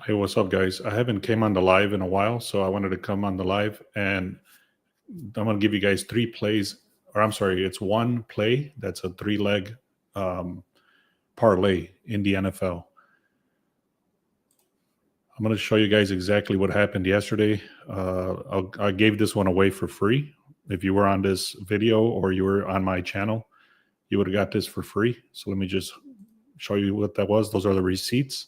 Hey, what's up, guys? I haven't came on the live in a while, so I wanted to come on the live, and I'm gonna give you guys three plays, or I'm sorry, it's one play that's a three-leg um, parlay in the NFL. I'm gonna show you guys exactly what happened yesterday. I gave this one away for free. If you were on this video or you were on my channel, you would have got this for free. So let me just show you what that was. Those are the receipts.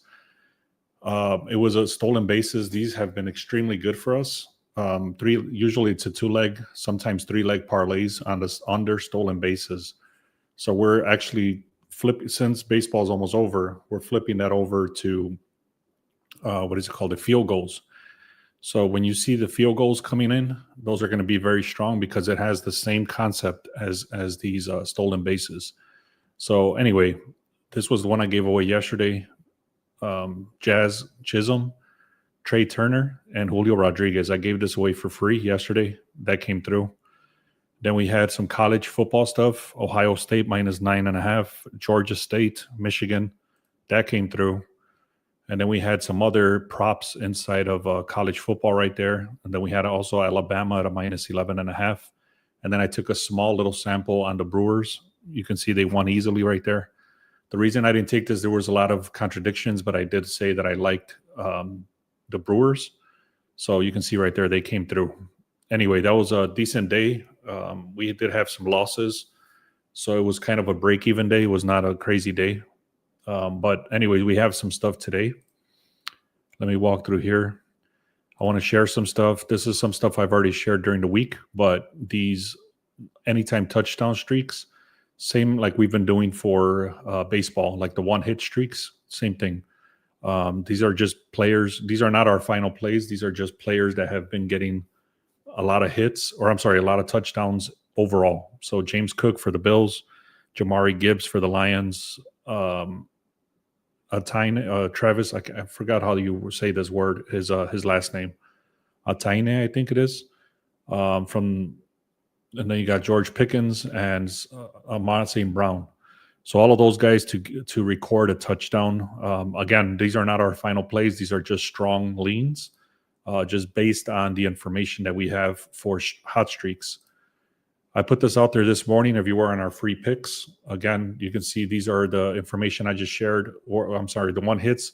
It was a stolen bases. These have been extremely good for us. Usually it's a two-leg, sometimes three-leg parlays on this under stolen bases. So we're actually flipping, since baseball's almost over, we're flipping that over to what is it called? The field goals. So when you see the field goals coming in, those are going to be very strong because it has the same concept as these stolen bases. So anyway, this was the one I gave away yesterday. Jazz Chisholm, Trey Turner, and Julio Rodriguez. I gave this away for free yesterday. That came through. Then we had some college football stuff. Ohio State minus 9.5. Georgia State, Michigan. That came through. And then we had some other props inside of college football right there. And then we had also Alabama at a minus 11.5. And then I took a small little sample on the Brewers. You can see they won easily right there. The reason I didn't take this, there was a lot of contradictions, but I did say that I liked the Brewers. So you can see right there, they came through. Anyway, that was a decent day. We did have some losses. So it was kind of a break-even day. It was not a crazy day. But anyway, we have some stuff today. Let me walk through here. I want to share some stuff. This is some stuff I've already shared during the week, but these anytime touchdown streaks, same like we've been doing for baseball, like the one-hit streaks, same thing. These are just players. These are not our final plays. These are just players that have been getting a lot of hits, or I'm sorry, a lot of touchdowns overall. So James Cook for the Bills, Jamari Gibbs for the Lions, Travis, I forgot how you say this word, his last name. Ataine, I think it is. And then you got George Pickens and Amon St. Brown. So all of those guys to record a touchdown. Again, these are not our final plays. These are just strong leans, just based on the information that we have for hot streaks. I put this out there this morning. If you were on our free picks, again, you can see these are the information I just shared, or I'm sorry, the one hits.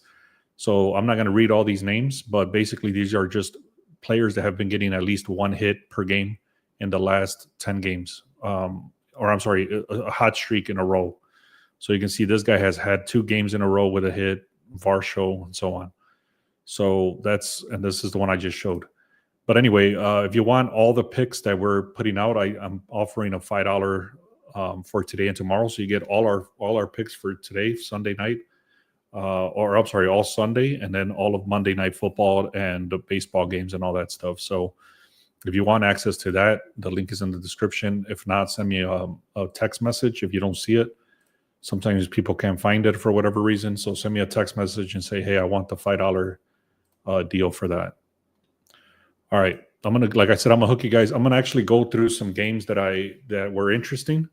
So I'm not going to read all these names, but basically these are just players that have been getting at least one hit per game in the last 10 games, or I'm sorry, a hot streak in a row. So you can see this guy has had 2 games in a row with a hit, Varsho, and so on. So and this is the one I just showed. But anyway, if you want all the picks that we're putting out, I'm offering a $5 for today and tomorrow. So you get all our picks for today, Sunday night, or I'm sorry, all Sunday, and then all of Monday Night Football and the baseball games and all that stuff. So if you want access to that, the link is in the description. If not, send me a text message if you don't see it. Sometimes people can't find it for whatever reason. So send me a text message and say, hey, I want the $5 deal for that. All right. Like I said, I'm gonna hook you guys. I'm gonna actually go through some games that were interesting.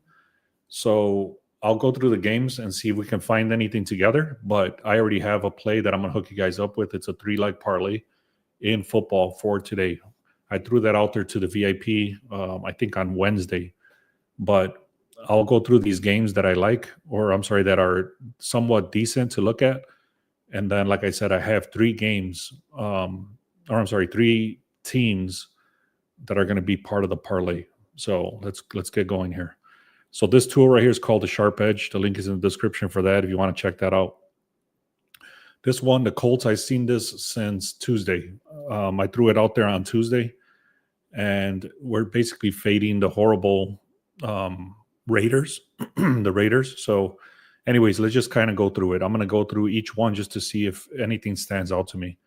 So I'll go through the games and see if we can find anything together. But I already have a play that I'm gonna hook you guys up with. It's a 3-leg parlay in football for today. I threw that out there to the VIP, I think on Wednesday. But I'll go through these games that I like, or I'm sorry, that are somewhat decent to look at. And then, like I said, I have 3 games, or I'm sorry, 3 teams that are going to be part of the parlay. So let's get going here. So this tool right here is called the Sharp Edge. The link is in the description for that if you want to check that out. This one, the Colts, I've seen this since Tuesday. I threw it out there on Tuesday, and we're basically fading the horrible Raiders, the Raiders. So anyways, let's just kind of go through it. I'm going to go through each one just to see if anything stands out to me.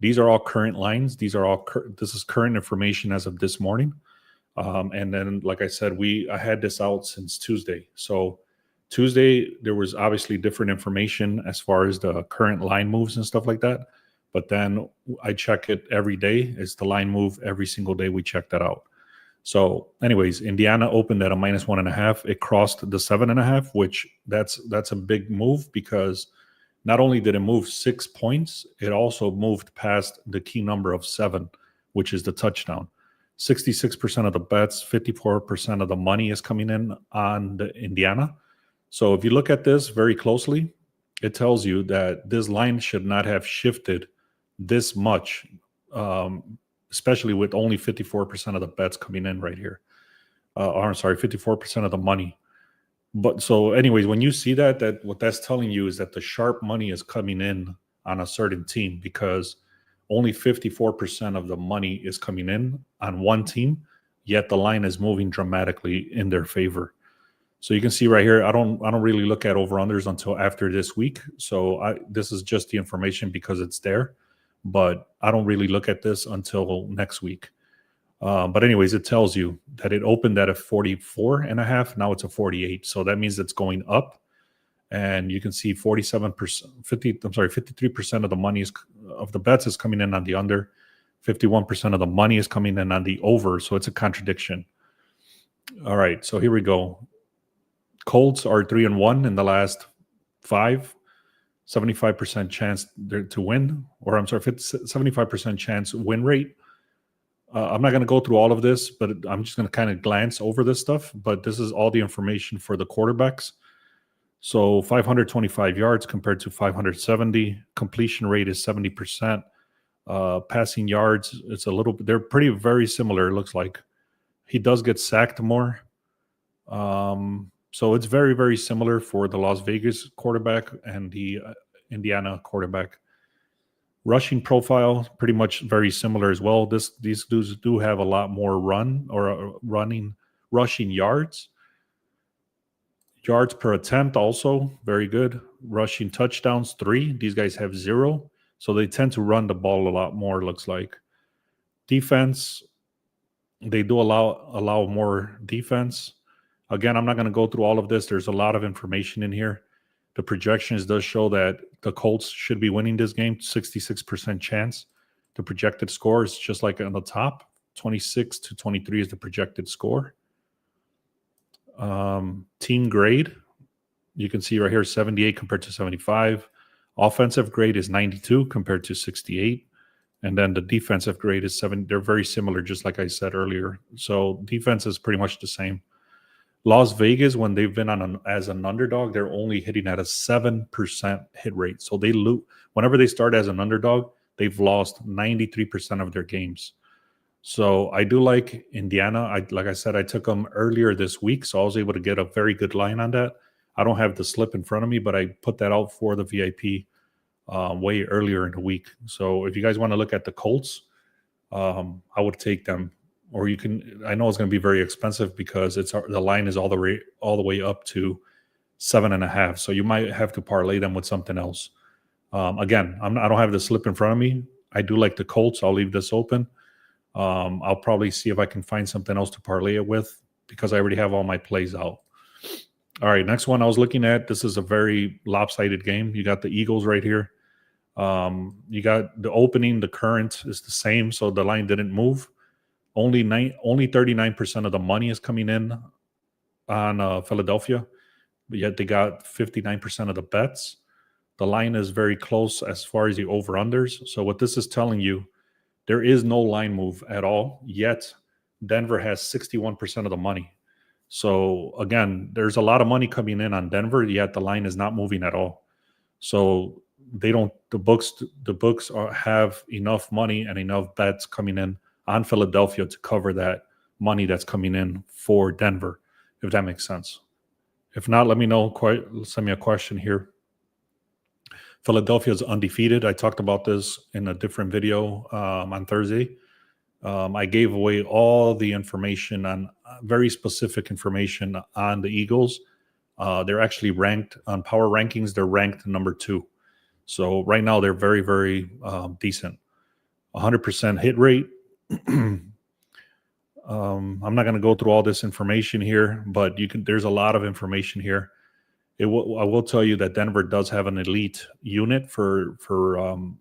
These are all current lines. These are all this is current information as of this morning. And then, like I said, I had this out since Tuesday. So Tuesday, there was obviously different information as far as the current line moves and stuff like that. But then I check it every day. It's the line move every single day. We check that out. So anyways, Indiana opened at a -1.5. It crossed the 7.5, which that's a big move because not only did it move 6 points, it also moved past the key number of 7, which is the touchdown. 66% of the bets, 54% of the money is coming in on the Indiana. So if you look at this very closely, it tells you that this line should not have shifted this much, especially with only 54% of the bets coming in right here. Or I'm sorry, 54% of the money. But so anyways, when you see that what that's telling you is that the sharp money is coming in on a certain team, because only 54% of the money is coming in on one team, yet the line is moving dramatically in their favor. So you can see right here, I don't really look at over-unders until after this week. So this is just the information because it's there, but I don't really look at this until next week. But anyways, it tells you that it opened at a 44.5. Now it's a 48. So that means it's going up. And you can see 53% of the money of the bets is coming in on the under. 51% of the money is coming in on the over. So it's a contradiction. All right. So here we go. Colts are 3-1 in the last 5. 75% chance to win, or I'm sorry, 75% chance win rate. I'm not going to go through all of this, but I'm just going to kind of glance over this stuff. But this is all the information for the quarterbacks. So 525 yards compared to 570. Completion rate is 70%. Passing yards, it's a little. They're very similar. It looks like he does get sacked more. So it's very, very similar for the Las Vegas quarterback and the Indiana quarterback. Rushing profile, pretty much very similar as well. These dudes do have a lot more rushing yards. Yards per attempt also very good. Rushing touchdowns 3. These guys have 0. So they tend to run the ball a lot more, looks like. Defense, they do allow more defense. Again, I'm not going to go through all of this. There's a lot of information in here. The projections does show that the Colts should be winning this game, 66% chance. The projected score is just like on the top, 26-23 is the projected score. Team grade, you can see right here, 78 compared to 75. Offensive grade is 92 compared to 68. And then the defensive grade is 7. They're very similar, just like I said earlier. So defense is pretty much the same. Las Vegas, when they've been as an underdog, they're only hitting at a 7% hit rate. So they lose whenever they start as an underdog. They've lost 93% of their games. So I do like Indiana. Like I said, I took them earlier this week, so I was able to get a very good line on that. I don't have the slip in front of me, but I put that out for the VIP way earlier in the week. So if you guys want to look at the Colts, I would take them. Or you can. I know it's going to be very expensive because the line is all the way up to 7.5. So you might have to parlay them with something else. Again, I don't have the slip in front of me. I do like the Colts. I'll leave this open. I'll probably see if I can find something else to parlay it with because I already have all my plays out. All right, next one I was looking at. This is a very lopsided game. You got the Eagles right here. You got the opening. The current is the same, so the line didn't move. Only 39% of the money is coming in on Philadelphia, but yet they got 59% of the bets. The line is very close as far as the over-unders. So what this is telling you, there is no line move at all, yet Denver has 61% of the money. So again, there's a lot of money coming in on Denver, yet the line is not moving at all. So the books have enough money and enough bets coming in on Philadelphia to cover that money that's coming in for Denver, if that makes sense. If not, let me know. Send me a question here. Philadelphia is undefeated. I talked about this in a different video on Thursday. I gave away all the information on very specific information on the Eagles. They're actually ranked on power rankings. They're ranked number 2. So right now they're very, very decent. 100% hit rate. I'm not going to go through all this information here, but there's a lot of information here. I will tell you that Denver does have an elite unit for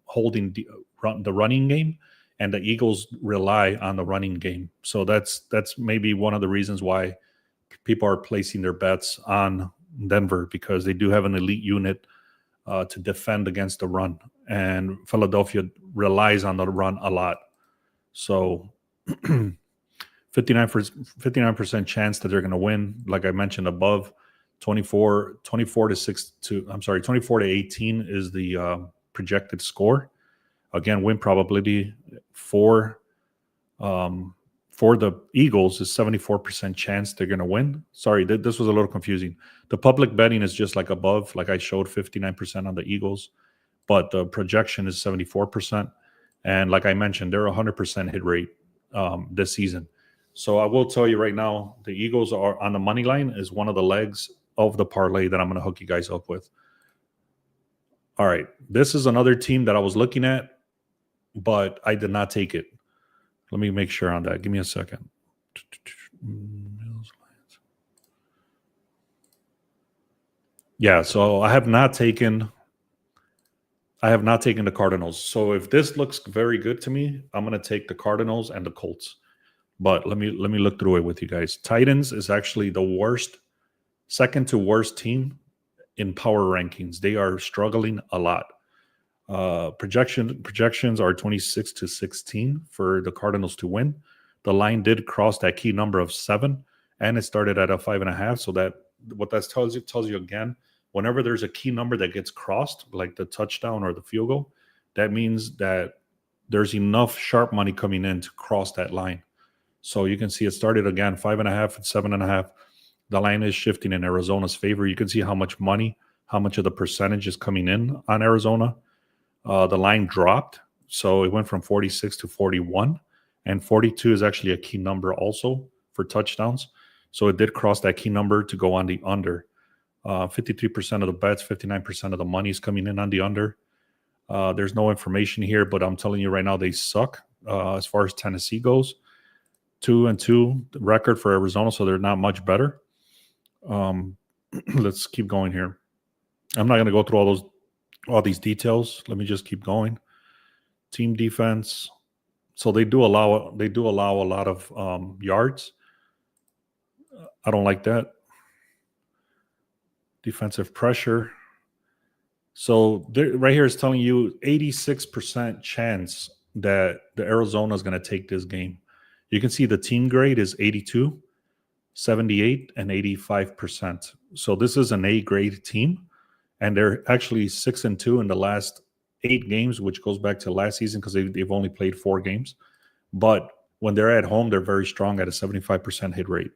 holding the running game, and the Eagles rely on the running game. So that's maybe one of the reasons why people are placing their bets on Denver, because they do have an elite unit to defend against the run. And Philadelphia relies on the run a lot. So 59% chance that they're going to win. Like I mentioned above, 24 to 18 is the projected score. Again, win probability for the Eagles is 74% chance they're going to win. Sorry, this was a little confusing. The public betting is just like above, like I showed 59% on the Eagles, but the projection is 74%. And like I mentioned, they're 100% hit rate this season. So I will tell you right now, the Eagles are on the money line is one of the legs of the parlay that I'm going to hook you guys up with. All right, this is another team that I was looking at, but I did not take it. Let me make sure on that. Give me a second. Yeah, so I have not taken the Cardinals. So if this looks very good to me, I'm going to take the Cardinals and the Colts. But let me look through it with you guys. Titans is actually the second to worst team in power rankings. They are struggling a lot. Projections are 26 to 16 for the Cardinals to win. The line did cross that key number of 7, and it started at a 5.5. So that what that tells you again, whenever there's a key number that gets crossed, like the touchdown or the field goal, that means that there's enough sharp money coming in to cross that line. So you can see it started again 5.5 and 7.5. The line is shifting in Arizona's favor. You can see how much of the percentage is coming in on Arizona. The line dropped, so it went from 46 to 41, and 42 is actually a key number also for touchdowns. So it did cross that key number to go on the under. 53% of the bets, 59% of the money is coming in on the under. There's no information here, but I'm telling you right now, they suck as far as Tennessee goes. 2-2 record for Arizona, so they're not much better. Let's keep going here. I'm not going to go through all these details. Let me just keep going. Team defense. So they do allow a lot of yards. I don't like that. Defensive pressure. So right here is telling you 86% chance that the Arizona is going to take this game. You can see the team grade is 82, 78, and 85%. So this is an A grade team. And they're actually 6-2 in the last 8 games, which goes back to last season because they've only played 4 games. But when they're at home, they're very strong at a 75% hit rate.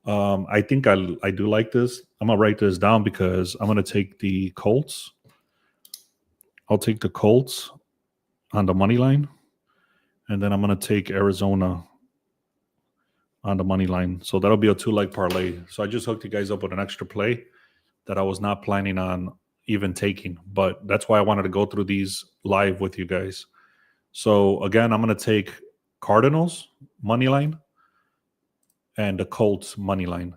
I think I do like this. I'm going to write this down because I'm going to take the Colts. I'll take the Colts on the money line. And then I'm going to take Arizona on the money line. So that'll be a 2-leg parlay. So I just hooked you guys up with an extra play that I was not planning on even taking. But that's why I wanted to go through these live with you guys. So again, I'm going to take Cardinals money line and the Colts money line.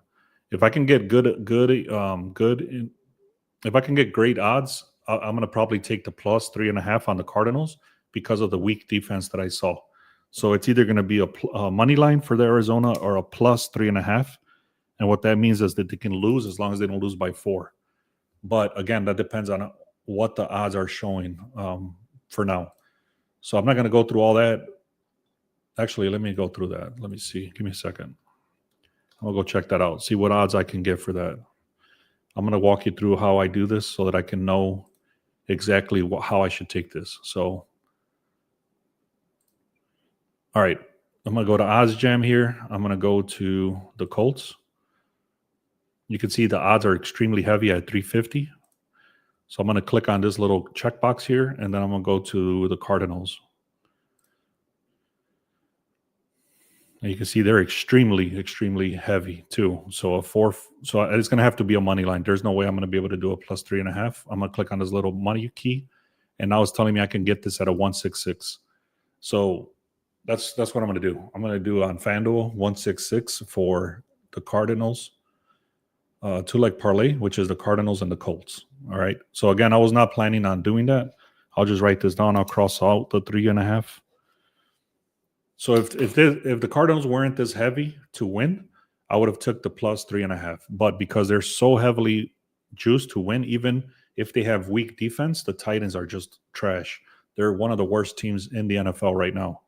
If I can get if I can get great odds, I'm going to probably take the plus 3.5 on the Cardinals because of the weak defense that I saw. So it's either going to be a money line for the Arizona or a plus 3.5. And what that means is that they can lose as long as they don't lose by 4. But again, that depends on what the odds are showing for now. So I'm not going to go through all that. Actually, let me go through that. Let me see. Give me a second. I'll go check that out. See what odds I can get for that. I'm going to walk you through how I do this so that I can know exactly how I should take this. So, all right. I'm going to go to OddsJam here. I'm going to go to the Colts. You can see the odds are extremely heavy at 350. So I'm going to click on this little checkbox here, and then I'm going to go to the Cardinals. And you can see they're extremely, extremely heavy too. So it's going to have to be a money line. There's no way I'm going to be able to do a plus 3.5. I'm going to click on this little money key, and now it's telling me I can get this at a 166. So that's what I'm going to do. I'm going to do on FanDuel 166 for the Cardinals. 2-leg parlay, which is the Cardinals and the Colts. All right. So again, I was not planning on doing that. I'll just write this down. I'll cross out the 3.5. So if the Cardinals weren't this heavy to win, I would have took the plus 3.5. But because they're so heavily juiced to win, even if they have weak defense, the Titans are just trash. They're one of the worst teams in the NFL right now.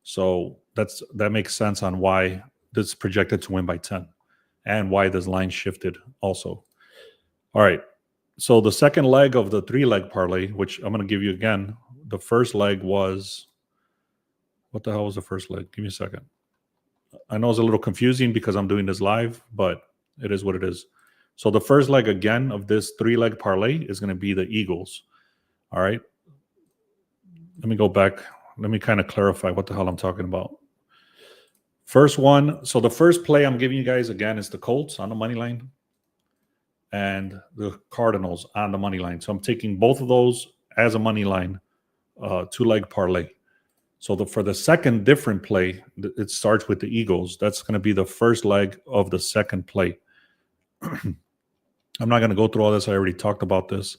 So that makes sense on why this is projected to win by 10 and why this line shifted also. All right. So the second leg of the 3-leg parlay, which I'm going to give you again, the first leg was, what the hell was the first leg? Give me a second. I know it's a little confusing because I'm doing this live, but it is what it is. So the first leg again of this 3-leg parlay is going to be the Eagles. All right. Let me go back. Let me kind of clarify what the hell I'm talking about. First one. So the first play I'm giving you guys again is the Colts on the money line and the Cardinals on the money line. So I'm taking both of those as a money line, 2-leg parlay. So for the second different play, it starts with the Eagles. That's going to be the first leg of the second play. I'm not going to go through all this. I already talked about this.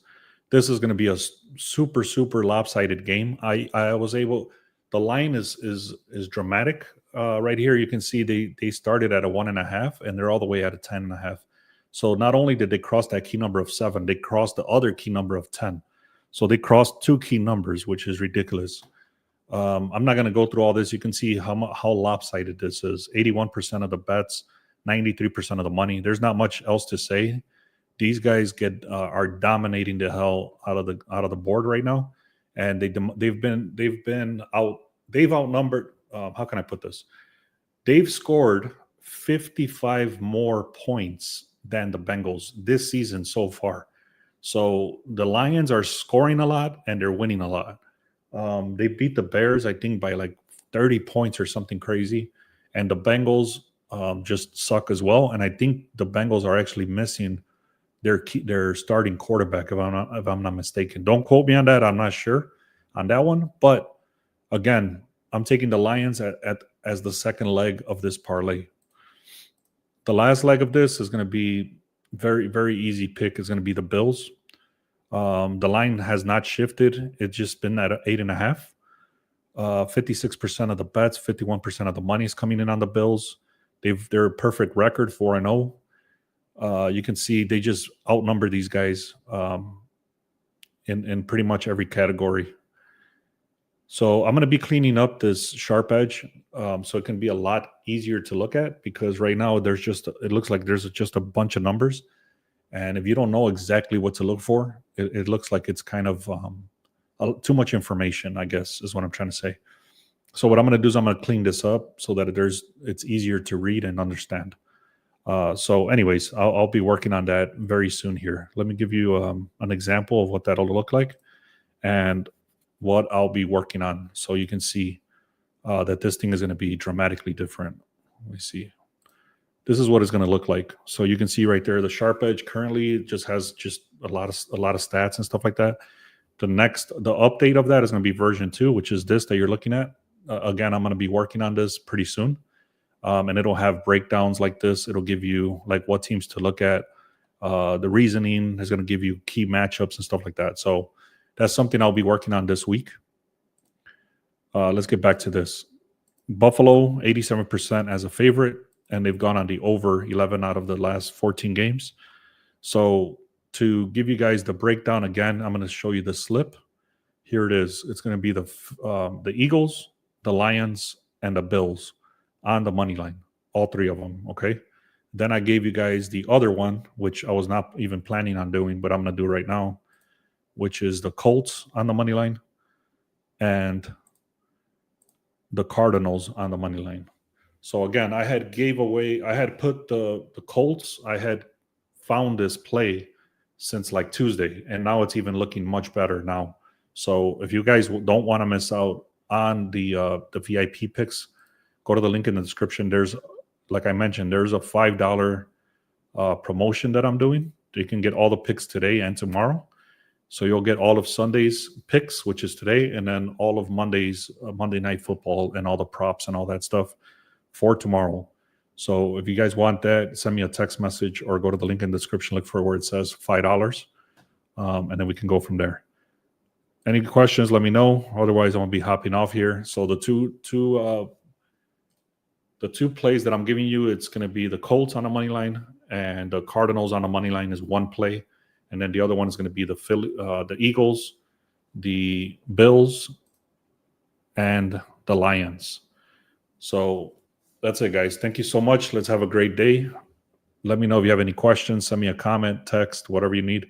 This is going to be a super, super lopsided game. I was able. The line is dramatic. Right here, you can see they started at a 1.5, and they're all the way at a 10.5. So not only did they cross that key number of 7, they crossed the other key number of 10. So they crossed 2 key numbers, which is ridiculous. I'm not going to go through all this. You can see how lopsided this is. 81% of the bets, 93% of the money. There's not much else to say. These guys are dominating the hell out of the board right now, and they've outnumbered. How can I put this? They've scored 55 more points than the Bengals this season so far. So the Lions are scoring a lot and they're winning a lot. They beat the Bears, I think, by like 30 points or something crazy. And the Bengals just suck as well. And I think the Bengals are actually missing their starting quarterback, if I'm not mistaken. Don't quote me on that. I'm not sure on that one. But again, I'm taking the Lions as the second leg of this parlay. The last leg of this is going to be very, very easy pick. Is going to be the Bills. The line has not shifted. It's just been at 8.5. 56% of the bets, 51% of the money is coming in on the Bills. They're a perfect record, 4-0. You can see they just outnumber these guys in pretty much every category. So I'm going to be cleaning up this sharp edge so it can be a lot easier to look at, because right now it looks like there's just a bunch of numbers. And if you don't know exactly what to look for, it looks like it's kind of too much information, I guess, is what I'm trying to say. So what I'm going to do is I'm going to clean this up so that it's easier to read and understand. So anyways, I'll be working on that very soon here. Let me give you an example of what that'll look like and what I'll be working on, so you can see that this thing is going to be dramatically different. Let me see. This is what it's going to look like. So you can see right there, the sharp edge currently just has a lot of stats and stuff like that. The update of that is going to be version 2, which is this that you're looking at. Again, I'm going to be working on this pretty soon. And it'll have breakdowns like this. It'll give you like what teams to look at. The reasoning is going to give you key matchups and stuff like that. So that's something I'll be working on this week. Let's get back to this. Buffalo, 87% as a favorite, and they've gone on the over 11 out of the last 14 games. So to give you guys the breakdown again, I'm going to show you the slip. Here it is. It's going to be the Eagles, the Lions, and the Bills on the money line, all 3 of them, okay? Then I gave you guys the other one, which I was not even planning on doing, but I'm going to do right now, which is the Colts on the money line and the Cardinals on the money line. So again, I had put the Colts, I had found this play since like Tuesday, and now it's even looking much better now. So if you guys don't want to miss out on the VIP picks, go to the link in the description. There's, like I mentioned, there's a $5 promotion that I'm doing. You can get all the picks today and tomorrow. So you'll get all of Sunday's picks, which is today, and then all of Monday's Monday Night Football and all the props and all that stuff for tomorrow. So if you guys want that, send me a text message or go to the link in the description, look for where it says $5, and then we can go from there. Any questions, let me know. Otherwise, I'm going to be hopping off here. So the two plays that I'm giving you, it's going to be the Colts on the money line and the Cardinals on the money line is one play. and then the other one is going to be the Eagles, the Bills, and the Lions. So that's it, guys. Thank you so much. Let's have a great day. Let me know if you have any questions. Send me a comment, text, whatever you need.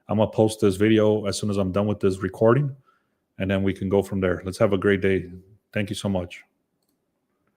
I'm going to post this video as soon as I'm done with this recording, and then we can go from there. Let's have a great day. Thank you so much.